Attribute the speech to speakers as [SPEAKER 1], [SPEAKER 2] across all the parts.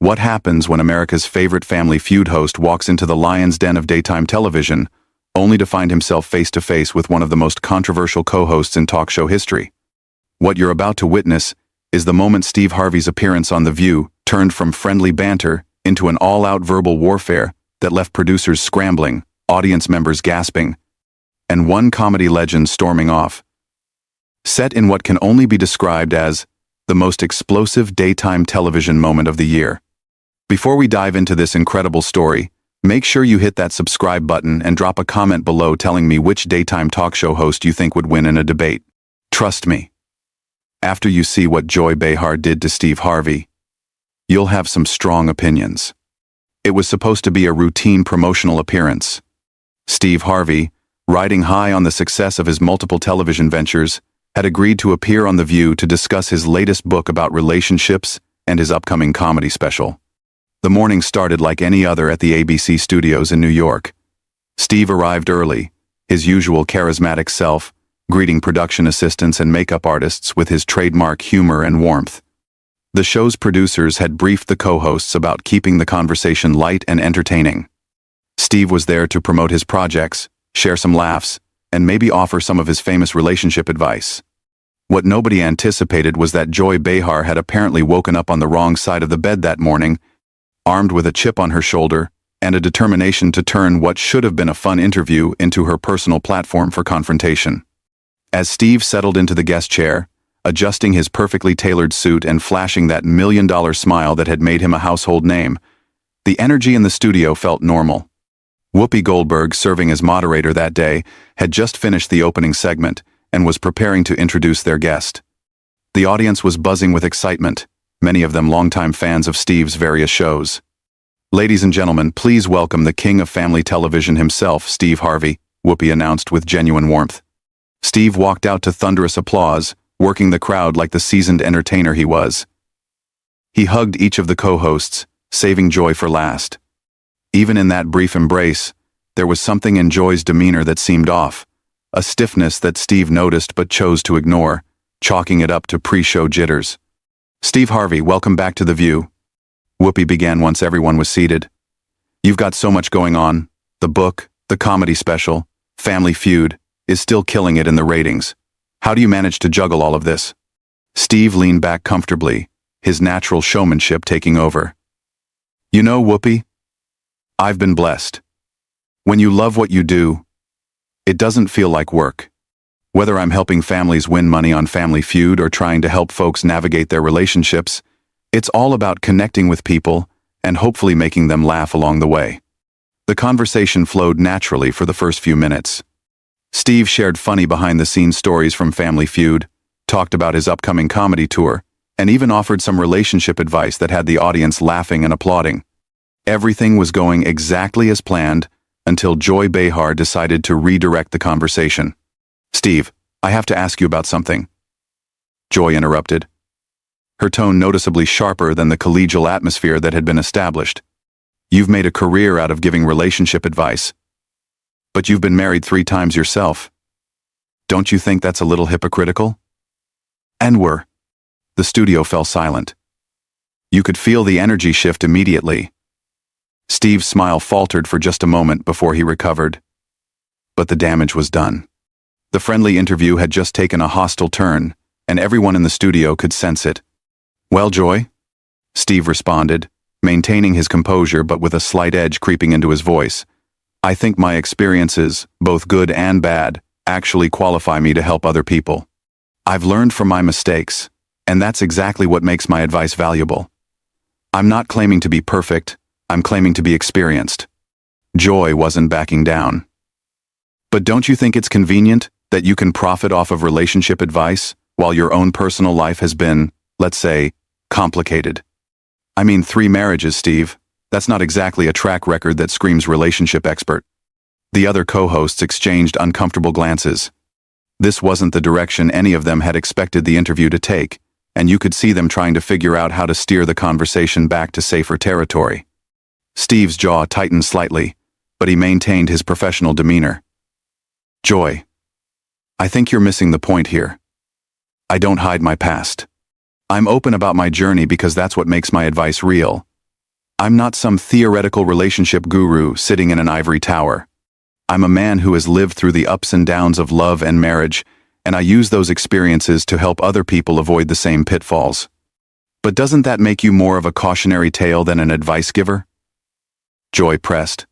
[SPEAKER 1] What happens when America's favorite Family Feud host walks into the lion's den of daytime television, only to find himself face-to-face with one of the most controversial co-hosts in talk show history? What you're about to witness is the moment Steve Harvey's appearance on The View turned from friendly banter into an all-out verbal warfare that left producers scrambling, audience members gasping, and one comedy legend storming off. Set in what can only be described as the most explosive daytime television moment of the year. Before we dive into this incredible story, make sure you hit that subscribe button and drop a comment below telling me which daytime talk show host you think would win in a debate. Trust me, after you see what Joy Behar did to Steve Harvey, you'll have some strong opinions. It was supposed to be a routine promotional appearance. Steve Harvey, riding high on the success of his multiple television ventures, had agreed to appear on The View to discuss his latest book about relationships and his upcoming comedy special. The morning started like any other at the ABC studios in New York. Steve arrived early, his usual charismatic self, greeting production assistants and makeup artists with his trademark humor and warmth. The show's producers had briefed the co-hosts about keeping the conversation light and entertaining. Steve was there to promote his projects, share some laughs, and maybe offer some of his famous relationship advice. What nobody anticipated was that Joy Behar had apparently woken up on the wrong side of the bed that morning, armed with a chip on her shoulder and a determination to turn what should have been a fun interview into her personal platform for confrontation. As Steve settled into the guest chair, adjusting his perfectly tailored suit and flashing that million-dollar smile that had made him a household name, the energy in the studio felt normal. Whoopi Goldberg, serving as moderator that day, had just finished the opening segment and was preparing to introduce their guest. The audience was buzzing with excitement, many of them longtime fans of Steve's various shows. "Ladies and gentlemen, please welcome the king of family television himself, Steve Harvey," Whoopi announced with genuine warmth. Steve walked out to thunderous applause, working the crowd like the seasoned entertainer he was. He hugged each of the co-hosts, saving Joy for last. Even in that brief embrace, there was something in Joy's demeanor that seemed off, a stiffness that Steve noticed but chose to ignore, chalking it up to pre-show jitters. "Steve Harvey, welcome back to The View," Whoopi began once everyone was seated. "You've got so much going on. The book, the comedy special, Family Feud, is still killing it in the ratings. How do you manage to juggle all of this?" Steve leaned back comfortably, his natural showmanship taking over. "You know, Whoopi, I've been blessed. When you love what you do, it doesn't feel like work. Whether I'm helping families win money on Family Feud or trying to help folks navigate their relationships, it's all about connecting with people and hopefully making them laugh along the way." The conversation flowed naturally for the first few minutes. Steve shared funny behind-the-scenes stories from Family Feud, talked about his upcoming comedy tour, and even offered some relationship advice that had the audience laughing and applauding. Everything was going exactly as planned until Joy Behar decided to redirect the conversation. "Steve, I have to ask you about something," Joy interrupted, her tone noticeably sharper than the collegial atmosphere that had been established. "You've made a career out of giving relationship advice, but you've been married 3 times yourself. Don't you think that's a little hypocritical?" The studio fell silent. You could feel the energy shift immediately. Steve's smile faltered for just a moment before he recovered. But the damage was done. The friendly interview had just taken a hostile turn, and everyone in the studio could sense it. "Well, Joy?" Steve responded, maintaining his composure but with a slight edge creeping into his voice. "I think my experiences, both good and bad, actually qualify me to help other people. I've learned from my mistakes, and that's exactly what makes my advice valuable. I'm not claiming to be perfect, I'm claiming to be experienced." Joy wasn't backing down. "But don't you think it's convenient that you can profit off of relationship advice while your own personal life has been, let's say, complicated? I mean, 3 marriages, Steve. That's not exactly a track record that screams relationship expert." The other co-hosts exchanged uncomfortable glances. This wasn't the direction any of them had expected the interview to take, and you could see them trying to figure out how to steer the conversation back to safer territory. Steve's jaw tightened slightly, but he maintained his professional demeanor. "Joy, I think you're missing the point here. I don't hide my past. I'm open about my journey because that's what makes my advice real, I'm not some theoretical relationship guru sitting in an ivory tower. I'm a man who has lived through the ups and downs of love and marriage, and I use those experiences to help other people avoid the same pitfalls. But doesn't that make you more of a cautionary tale than an advice giver? Joy pressed,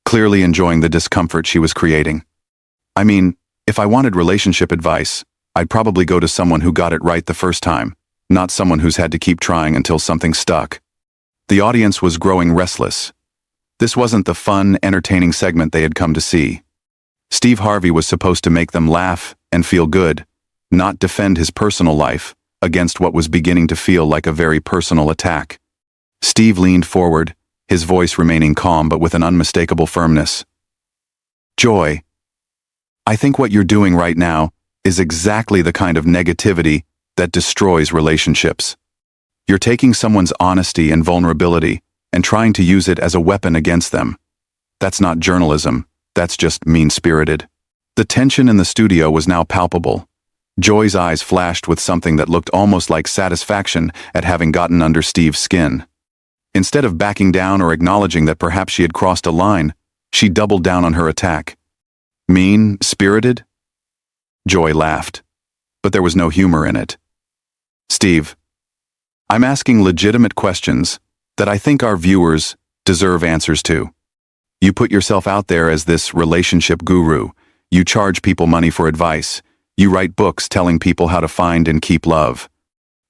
[SPEAKER 1] clearly enjoying the discomfort she was creating. I mean, if I wanted relationship advice, I'd probably go to someone who got it right the first time, not someone who's had to keep trying until something stuck. The audience was growing restless. This wasn't the fun, entertaining segment they had come to see. Steve Harvey was supposed to make them laugh and feel good, not defend his personal life against what was beginning to feel like a very personal attack. Steve leaned forward, his voice remaining calm but with an unmistakable firmness. Joy, I think what you're doing right now is exactly the kind of negativity that destroys relationships. You're taking someone's honesty and vulnerability and trying to use it as a weapon against them. That's not journalism, that's just mean-spirited. The tension in the studio was now palpable. Joy's eyes flashed with something that looked almost like satisfaction at having gotten under Steve's skin. Instead of backing down or acknowledging that perhaps she had crossed a line, she doubled down on her attack. Mean-spirited? Joy laughed, but there was no humor in it. Steve, I'm asking legitimate questions that I think our viewers deserve answers to. You put yourself out there as this relationship guru. You charge people money for advice. You write books telling people how to find and keep love.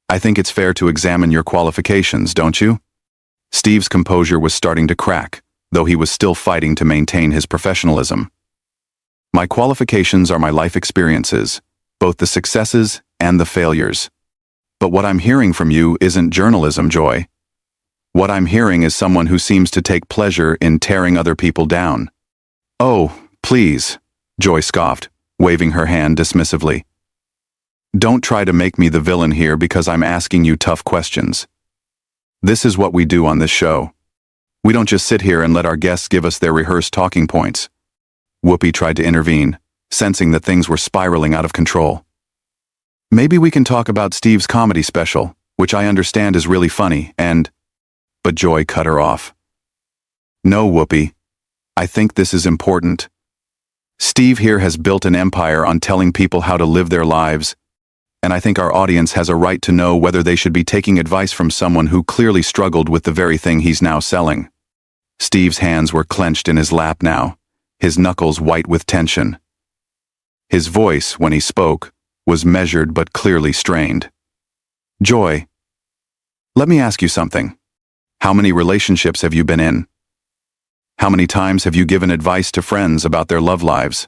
[SPEAKER 1] I think it's fair to examine your qualifications, don't you? Steve's composure was starting to crack, though he was still fighting to maintain his professionalism. My qualifications are my life experiences, both the successes and the failures. But what I'm hearing from you isn't journalism, Joy. What I'm hearing is someone who seems to take pleasure in tearing other people down. Oh, please, Joy scoffed, waving her hand dismissively. Don't try to make me the villain here because I'm asking you tough questions. This is what we do on this show. We don't just sit here and let our guests give us their rehearsed talking points. Whoopi tried to intervene, sensing that things were spiraling out of control. Maybe we can talk about Steve's comedy special, which I understand is really funny, But Joy cut her off. No, Whoopi. I think this is important. Steve here has built an empire on telling people how to live their lives, and I think our audience has a right to know whether they should be taking advice from someone who clearly struggled with the very thing he's now selling. Steve's hands were clenched in his lap now, his knuckles white with tension. His voice, when he spoke, was measured but clearly strained. Joy, let me ask you something. How many relationships have you been in? How many times have you given advice to friends about their love lives?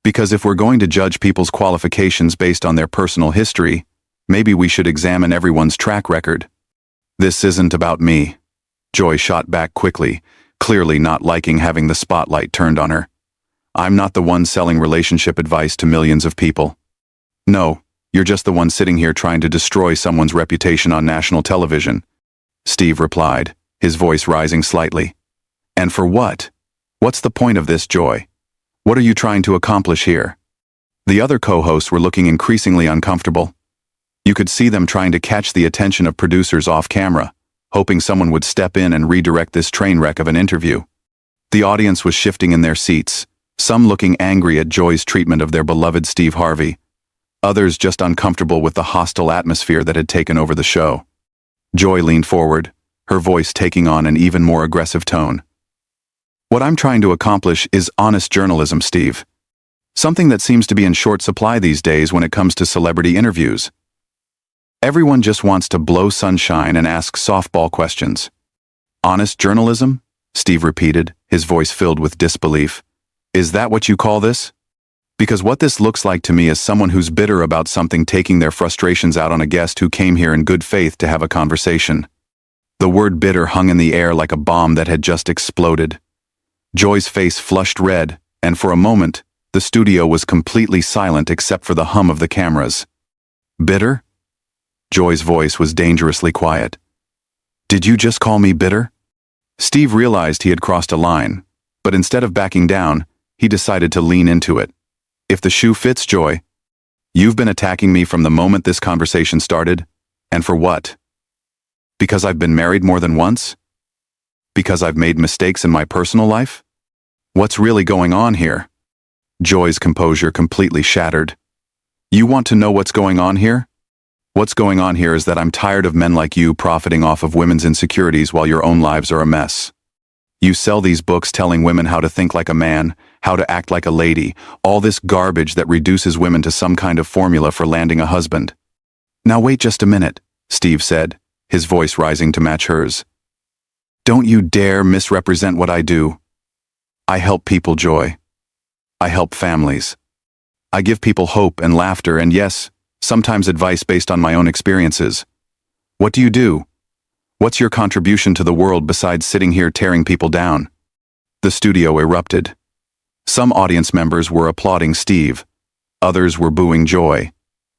[SPEAKER 1] Because if we're going to judge people's qualifications based on their personal history, maybe we should examine everyone's track record. This isn't about me. Joy shot back quickly, clearly not liking having the spotlight turned on her. I'm not the one selling relationship advice to millions of people. No, you're just the one sitting here trying to destroy someone's reputation on national television. Steve replied, his voice rising slightly. And for what? What's the point of this, Joy? What are you trying to accomplish here? The other co-hosts were looking increasingly uncomfortable. You could see them trying to catch the attention of producers off camera, hoping someone would step in and redirect this train wreck of an interview. The audience was shifting in their seats, some looking angry at Joy's treatment of their beloved Steve Harvey, others just uncomfortable with the hostile atmosphere that had taken over the show. Joy leaned forward, her voice taking on an even more aggressive tone. What I'm trying to accomplish is honest journalism, Steve. Something that seems to be in short supply these days when it comes to celebrity interviews. Everyone just wants to blow sunshine and ask softball questions. Honest journalism? Steve repeated, his voice filled with disbelief. Is that what you call this? Because what this looks like to me is someone who's bitter about something taking their frustrations out on a guest who came here in good faith to have a conversation. The word bitter hung in the air like a bomb that had just exploded. Joy's face flushed red, and for a moment, the studio was completely silent except for the hum of the cameras. Bitter? Joy's voice was dangerously quiet. Did you just call me bitter? Steve realized he had crossed a line, but instead of backing down, he decided to lean into it. If the shoe fits, Joy, you've been attacking me from the moment this conversation started, and for what? Because I've been married more than once? Because I've made mistakes in my personal life? What's really going on here? Joy's composure completely shattered. You want to know what's going on here? What's going on here is that I'm tired of men like you profiting off of women's insecurities while your own lives are a mess. You sell these books telling women how to think like a man, how to act like a lady, all this garbage that reduces women to some kind of formula for landing a husband. Now wait just a minute, Steve said, his voice rising to match hers. Don't you dare misrepresent what I do. I help people, Joy. I help families. I give people hope and laughter and, yes, sometimes advice based on my own experiences. What do you do? What's your contribution to the world besides sitting here tearing people down? The studio erupted. Some audience members were applauding Steve. Others were booing Joy.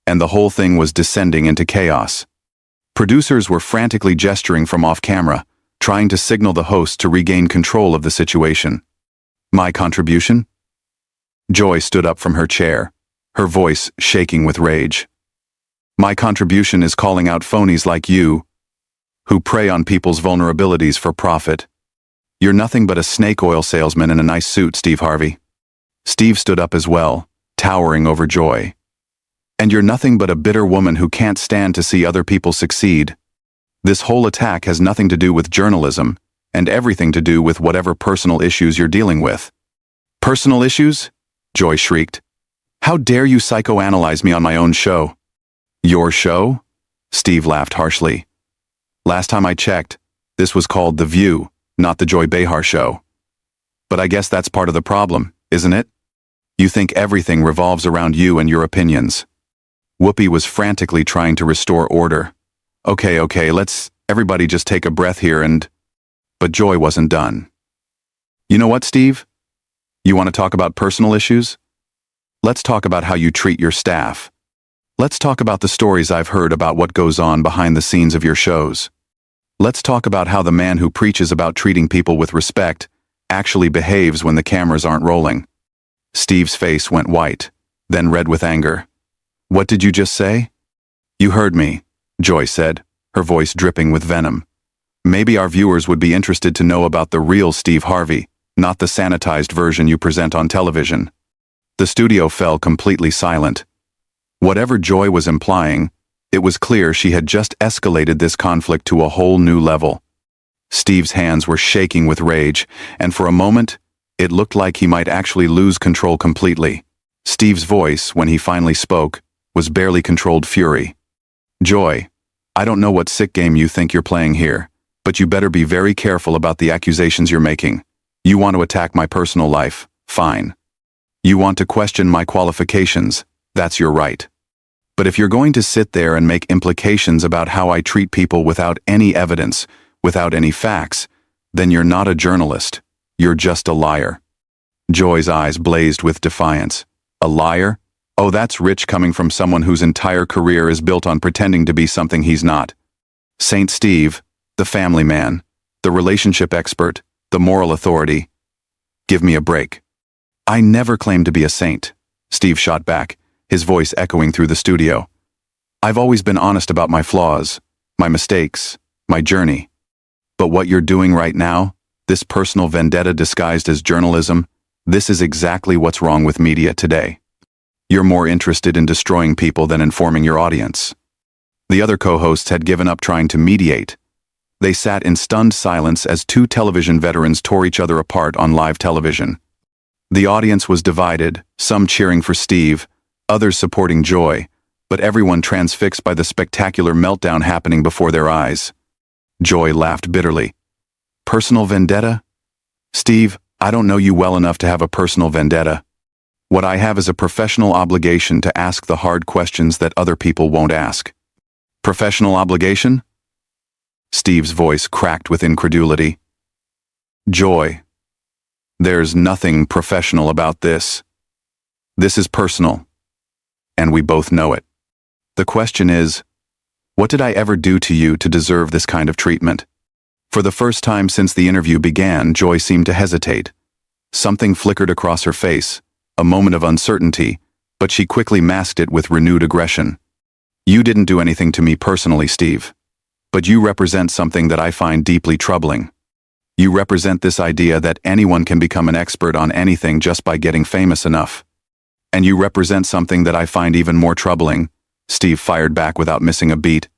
[SPEAKER 1] And the whole thing was descending into chaos. Producers were frantically gesturing from off-camera, trying to signal the host to regain control of the situation. My contribution? Joy stood up from her chair, her voice shaking with rage. My contribution is calling out phonies like you, who prey on people's vulnerabilities for profit. You're nothing but a snake oil salesman in a nice suit, Steve Harvey. Steve stood up as well, towering over Joy. And you're nothing but a bitter woman who can't stand to see other people succeed. This whole attack has nothing to do with journalism, and everything to do with whatever personal issues you're dealing with. Personal issues? Joy shrieked. How dare you psychoanalyze me on my own show? Your show? Steve laughed harshly. Last time I checked, this was called The View, not the Joy Behar Show. But I guess that's part of the problem, isn't it? You think everything revolves around you and your opinions. Whoopi was frantically trying to restore order. Okay, let's everybody just take a breath here and... But Joy wasn't done. You know what, Steve? You want to talk about personal issues? Let's talk about how you treat your staff. Let's talk about the stories I've heard about what goes on behind the scenes of your shows. Let's talk about how the man who preaches about treating people with respect actually behaves when the cameras aren't rolling. Steve's face went white, then red with anger. What did you just say? You heard me, Joy said, her voice dripping with venom. Maybe our viewers would be interested to know about the real Steve Harvey, not the sanitized version you present on television. The studio fell completely silent. Whatever Joy was implying, it was clear she had just escalated this conflict to a whole new level. Steve's hands were shaking with rage, and for a moment, it looked like he might actually lose control completely. Steve's voice, when he finally spoke, was barely controlled fury. Joy, I don't know what sick game you think you're playing here, but you better be very careful about the accusations you're making. You want to attack my personal life, fine. You want to question my qualifications, that's your right. But if you're going to sit there and make implications about how I treat people without any evidence, without any facts, then you're not a journalist. You're just a liar. Joy's eyes blazed with defiance. A liar? Oh, that's rich coming from someone whose entire career is built on pretending to be something he's not. Saint Steve, the family man, the relationship expert, the moral authority. Give me a break. I never claimed to be a saint, Steve shot back, his voice echoing through the studio. I've always been honest about my flaws, my mistakes, my journey. But what you're doing right now, this personal vendetta disguised as journalism, this is exactly what's wrong with media today. You're more interested in destroying people than informing your audience. The other co-hosts had given up trying to mediate. They sat in stunned silence as two television veterans tore each other apart on live television. The audience was divided, some cheering for Steve, others supporting Joy, but everyone transfixed by the spectacular meltdown happening before their eyes. Joy laughed bitterly. Personal vendetta? Steve, I don't know you well enough to have a personal vendetta. What I have is a professional obligation to ask the hard questions that other people won't ask. Professional obligation? Steve's voice cracked with incredulity. Joy, there's nothing professional about this. This is personal, and we both know it. The question is, what did I ever do to you to deserve this kind of treatment? For the first time since the interview began, Joy seemed to hesitate. Something flickered across her face, a moment of uncertainty, but she quickly masked it with renewed aggression. You didn't do anything to me personally, Steve, but you represent something that I find deeply troubling. You represent this idea that anyone can become an expert on anything just by getting famous enough. And you represent something that I find even more troubling, Steve fired back without missing a beat.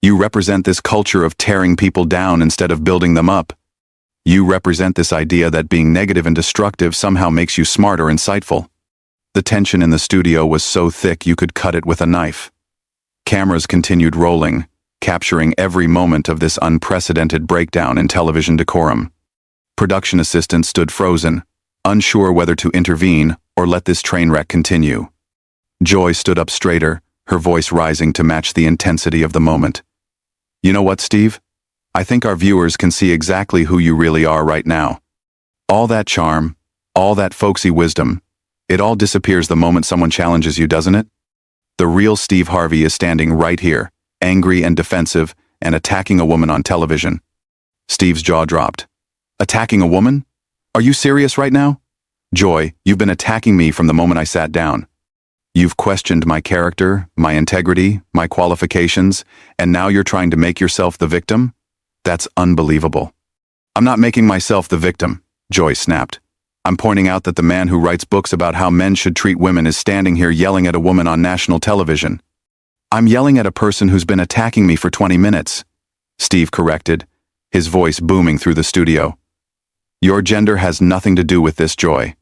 [SPEAKER 1] You represent this culture of tearing people down instead of building them up. You represent this idea that being negative and destructive somehow makes you smart or insightful. The tension in the studio was so thick you could cut it with a knife. Cameras continued rolling, capturing every moment of this unprecedented breakdown in television decorum. Production assistants stood frozen, unsure whether to intervene or let this train wreck continue. Joy stood up straighter, her voice rising to match the intensity of the moment. You know what, Steve? I think our viewers can see exactly who you really are right now. All that charm, all that folksy wisdom, it all disappears the moment someone challenges you, doesn't it? The real Steve Harvey is standing right here, angry and defensive, and attacking a woman on television. Steve's jaw dropped. Attacking a woman? Are you serious right now? Joy, you've been attacking me from the moment I sat down. You've questioned my character, my integrity, my qualifications, and now you're trying to make yourself the victim? That's unbelievable. I'm not making myself the victim, Joy snapped. I'm pointing out that the man who writes books about how men should treat women is standing here yelling at a woman on national television. I'm yelling at a person who's been attacking me for 20 minutes, Steve corrected, his voice booming through the studio. Your gender has nothing to do with this, Joy.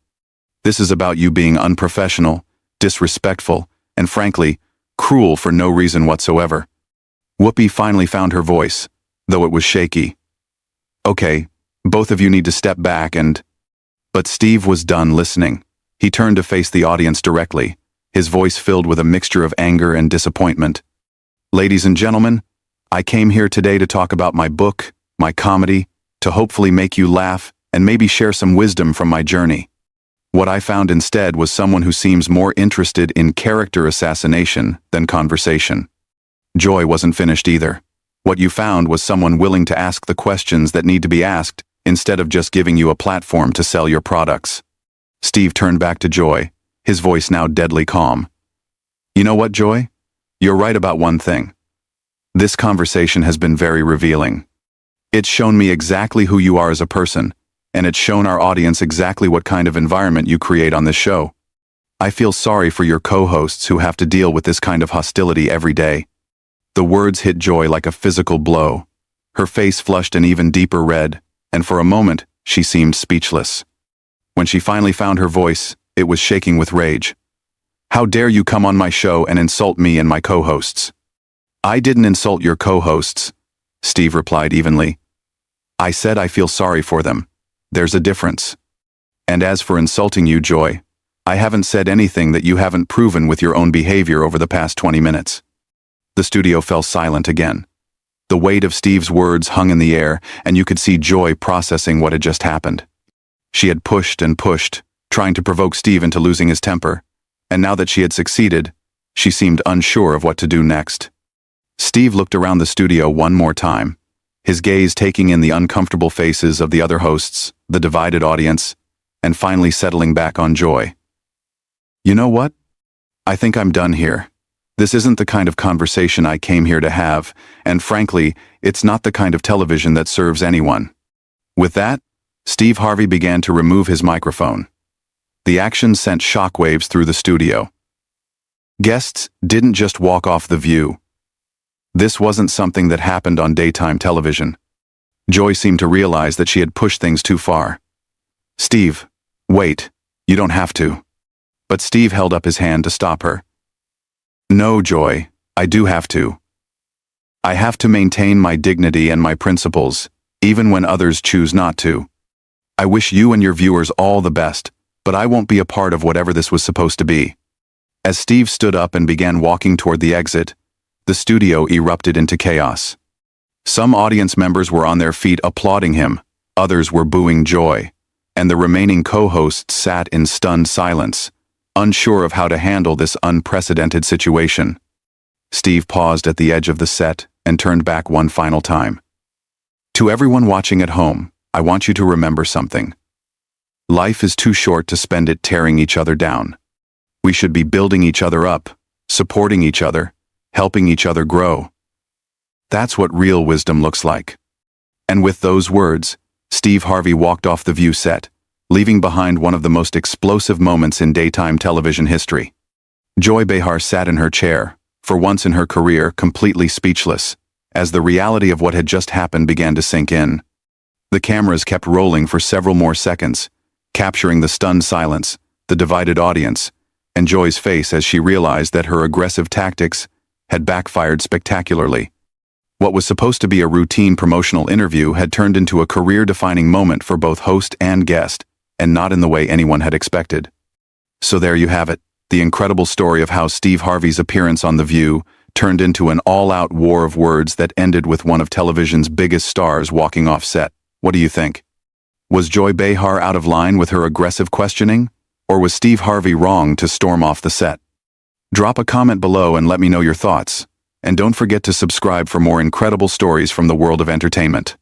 [SPEAKER 1] This is about you being unprofessional, disrespectful, and frankly, cruel for no reason whatsoever. Whoopi finally found her voice, though it was shaky. Okay, both of you need to step back and... But Steve was done listening. He turned to face the audience directly, his voice filled with a mixture of anger and disappointment. Ladies and gentlemen, I came here today to talk about my book, my comedy, to hopefully make you laugh and maybe share some wisdom from my journey. What I found instead was someone who seems more interested in character assassination than conversation. Joy wasn't finished either. What you found was someone willing to ask the questions that need to be asked instead of just giving you a platform to sell your products. Steve turned back to Joy, his voice now deadly calm. You know what, Joy? You're right about one thing. This conversation has been very revealing. It's shown me exactly who you are as a person, and it's shown our audience exactly what kind of environment you create on this show. I feel sorry for your co-hosts who have to deal with this kind of hostility every day. The words hit Joy like a physical blow. Her face flushed an even deeper red, and for a moment, she seemed speechless. When she finally found her voice, it was shaking with rage. How dare you come on my show and insult me and my co-hosts? I didn't insult your co-hosts, Steve replied evenly. I said I feel sorry for them. There's a difference. And as for insulting you, Joy, I haven't said anything that you haven't proven with your own behavior over the past 20 minutes. The studio fell silent again. The weight of Steve's words hung in the air, and you could see Joy processing what had just happened. She had pushed and pushed, trying to provoke Steve into losing his temper, and now that she had succeeded, she seemed unsure of what to do next. Steve looked around the studio one more time, his gaze taking in the uncomfortable faces of the other hosts, the divided audience, and finally settling back on Joy. You know what? I think I'm done here. This isn't the kind of conversation I came here to have, and frankly, it's not the kind of television that serves anyone. With that, Steve Harvey began to remove his microphone. The action sent shockwaves through the studio. Guests didn't just walk off the view. This wasn't something that happened on daytime television. Joy seemed to realize that she had pushed things too far. Steve, wait, you don't have to. But Steve held up his hand to stop her. No, Joy, I do have to. I have to maintain my dignity and my principles, even when others choose not to. I wish you and your viewers all the best, but I won't be a part of whatever this was supposed to be. As Steve stood up and began walking toward the exit, the studio erupted into chaos. Some audience members were on their feet applauding him, others were booing Joy, and the remaining co-hosts sat in stunned silence, unsure of how to handle this unprecedented situation. Steve paused at the edge of the set and turned back one final time. To everyone watching at home, I want you to remember something. Life is too short to spend it tearing each other down. We should be building each other up, supporting each other, helping each other grow. That's what real wisdom looks like. And with those words, Steve Harvey walked off the View set, leaving behind one of the most explosive moments in daytime television history. Joy Behar sat in her chair, for once in her career completely speechless, as the reality of what had just happened began to sink in. The cameras kept rolling for several more seconds, capturing the stunned silence, the divided audience, and Joy's face as she realized that her aggressive tactics had backfired spectacularly. What was supposed to be a routine promotional interview had turned into a career-defining moment for both host and guest, and not in the way anyone had expected. So there you have it, the incredible story of how Steve Harvey's appearance on The View turned into an all-out war of words that ended with one of television's biggest stars walking off set. What do you think? Was Joy Behar out of line with her aggressive questioning? Or was Steve Harvey wrong to storm off the set? Drop a comment below and let me know your thoughts. And don't forget to subscribe for more incredible stories from the world of entertainment.